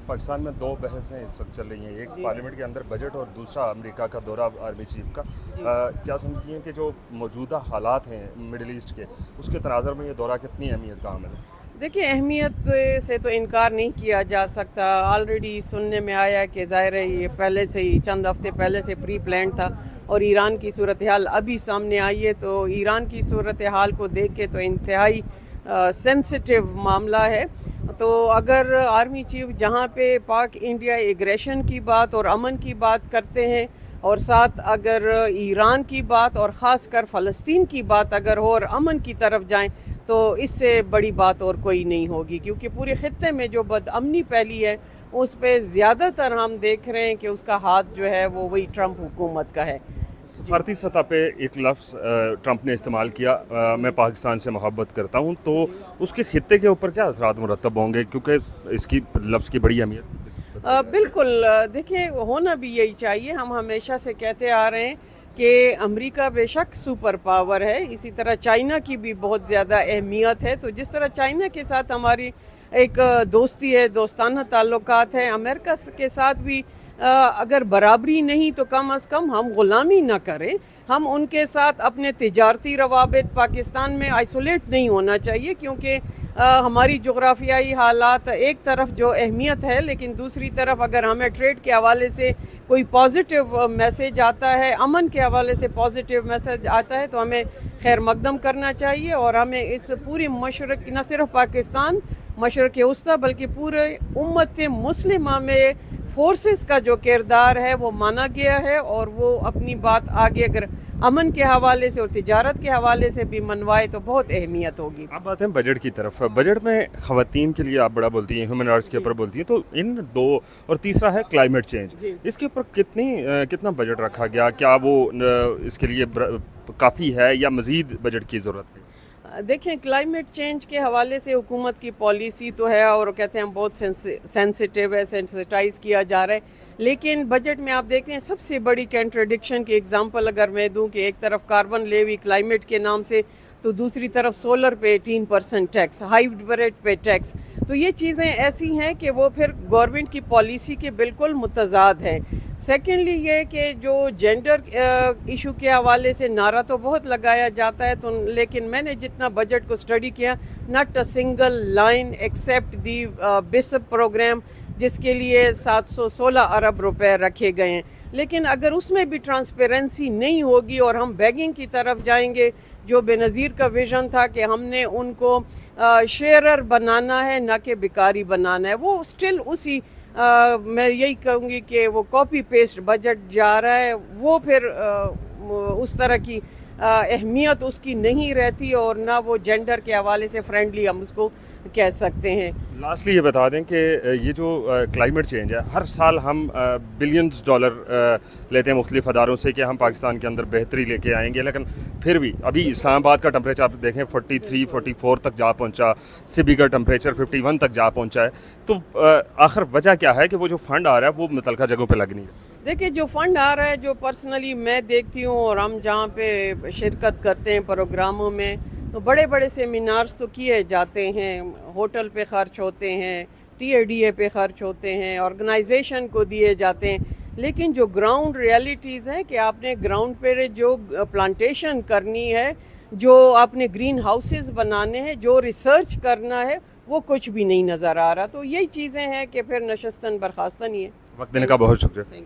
पाकिस्तान में दो बहसें इस वक्त चल रही हैं, एक पार्लियामेंट के अंदर बजट और दूसरा अमेरिका का दौरा आर्मी चीफ का। क्या समझती हैं कि जो मौजूदा हालात हैं मिडिल ईस्ट के, उसके तनाज़र में ये दौरा कितनी अहमियत का हामिल है? देखिए, अहमियत से तो इनकार नहीं किया जा सकता। ऑलरेडी सुनने में आया कि ज़ाहिर है ये पहले से ही चंद हफ्ते पहले से प्री प्लान था और ईरान की सूरत हाल अभी सामने आई है, तो ईरान की सूरत हाल को देख के तो इंतहाई सेंसिटिव मामला है। तो अगर आर्मी चीफ जहाँ पे पाक इंडिया एग्रेशन की बात और अमन की बात करते हैं और साथ अगर ईरान की बात और ख़ास कर फ़लस्तीन की बात अगर हो और अमन की तरफ जाएं, तो इससे बड़ी बात और कोई नहीं होगी, क्योंकि पूरे ख़ित्ते में जो बदअमनी फैली है उस पे ज़्यादातर हम देख रहे हैं कि उसका हाथ जो है वो वही ट्रंप हुकूमत का है। सफारती सतह पे एक लफ्ज़ ट्रंप ने इस्तेमाल किया, मैं पाकिस्तान से मोहब्बत करता हूँ, तो उसके खित्ते के ऊपर क्या असरात मुरतब होंगे, क्योंकि इसकी लफ्ज़ की बड़ी अहमियत। बिल्कुल, देखिए होना भी यही चाहिए। हम हमेशा से कहते आ रहे हैं कि अमेरिका बेशक सुपर पावर है, इसी तरह चाइना की भी बहुत ज़्यादा अहमियत है। तो जिस तरह चाइना के साथ हमारी एक दोस्ती है, दोस्ताना ताल्लुकात हैं, अमेरिका के साथ भी अगर बराबरी नहीं तो कम अज़ कम हम ग़ुलामी ना करें। हम उनके साथ अपने तिजारती रवाबित पाकिस्तान में आइसोलेट नहीं होना चाहिए, क्योंकि हमारी जोग्राफियाई हालात एक तरफ जो अहमियत है, लेकिन दूसरी तरफ अगर हमें ट्रेड के हवाले से कोई पॉजिटिव मैसेज आता है, अमन के हवाले से पॉजिटिव मैसेज आता है, तो हमें खैर मकदम करना चाहिए। और हमें इस पूरी मशरक़, न सिर्फ पाकिस्तान मशरक़ वस्ता बल्कि पूरे उम्मत मुस्लिमा में फोर्सेस का जो किरदार है वो माना गया है, और वो अपनी बात आगे अगर अमन के हवाले से और तिजारत के हवाले से भी मनवाए तो बहुत अहमियत होगी। आप बात है बजट की तरफ। बजट में ख़वातीन के लिए आप बड़ा बोलती हैं, ह्यूमन राइट्स के ऊपर बोलती हैं, तो इन दो, और तीसरा है क्लाइमेट चेंज, इसके ऊपर कितना बजट रखा गया? क्या वो इसके लिए काफ़ी है या मज़ीद बजट की ज़रूरत है? देखें, क्लाइमेट चेंज के हवाले से हुकूमत की पॉलिसी तो है और कहते हैं बहुत सेंसिटिव है, सेंसिटाइज किया जा रहा है, लेकिन बजट में आप देखते हैं सबसे बड़ी कंट्रडिक्शन की एग्जांपल अगर मैं दूं कि एक तरफ कार्बन लेवी क्लाइमेट के नाम से, तो दूसरी तरफ सोलर पे 18% टैक्स, हाइब्रिड पे टैक्स। तो ये चीज़ें ऐसी हैं कि वो फिर गवर्नमेंट की पॉलिसी के बिल्कुल मुतज़ाद हैं। सेकेंडली ये कि जो जेंडर इशू के हवाले से नारा तो बहुत लगाया जाता है, तो लेकिन मैंने जितना बजट को स्टडी किया, not a single line except the BISP program, जिसके लिए 716 अरब रुपए रखे गए हैं। लेकिन अगर उसमें भी ट्रांसपेरेंसी नहीं होगी और हम बैगिंग की तरफ जाएंगे, जो बेनज़ीर का विज़न था कि हमने उनको शेयरर बनाना है ना कि बिकारी बनाना है, वो स्टिल उसी मैं यही कहूँगी कि वो कॉपी पेस्ट बजट जा रहा है। वो फिर उस तरह की अहमियत उसकी नहीं रहती, और ना वो जेंडर के हवाले से फ्रेंडली हम उसको कह सकते हैं। लास्टली ये बता दें कि ये जो क्लाइमेट चेंज है, हर साल हम बिलियंस डॉलर लेते हैं मुख्तलिफ अदारों से कि हम पाकिस्तान के अंदर बेहतरी लेके आएंगे, लेकिन फिर भी अभी इस्लामाबाद का टेम्परेचर आप देखें 43-44 तक जा पहुंचा, सिबी का टेम्परेचर 51 तक जा पहुंचा है। तो आखिर वजह क्या है कि वो जो फंड आ रहा है वो मुतलका जगहों पर लग नहीं है? देखिए, जो फ़ंड आ रहा है, जो पर्सनली मैं देखती हूँ और हम जहाँ पे शिरकत करते हैं प्रोग्रामों में, तो बड़े बड़े सेमिनार्स तो किए जाते हैं, होटल पे ख़र्च होते हैं, TADA पे ख़र्च होते हैं, ऑर्गेनाइजेशन को दिए जाते हैं, लेकिन जो ग्राउंड रियलिटीज़ हैं कि आपने ग्राउंड पे जो प्लांटेशन करनी है, जो आपने ग्रीन हाउसेस बनाने हैं, जो रिसर्च करना है, वो कुछ भी नहीं नज़र आ रहा। तो यही चीज़ें हैं कि फिर नशस्तन बर्खास्तन ही है। वक्त देने का बहुत शुक्रिया।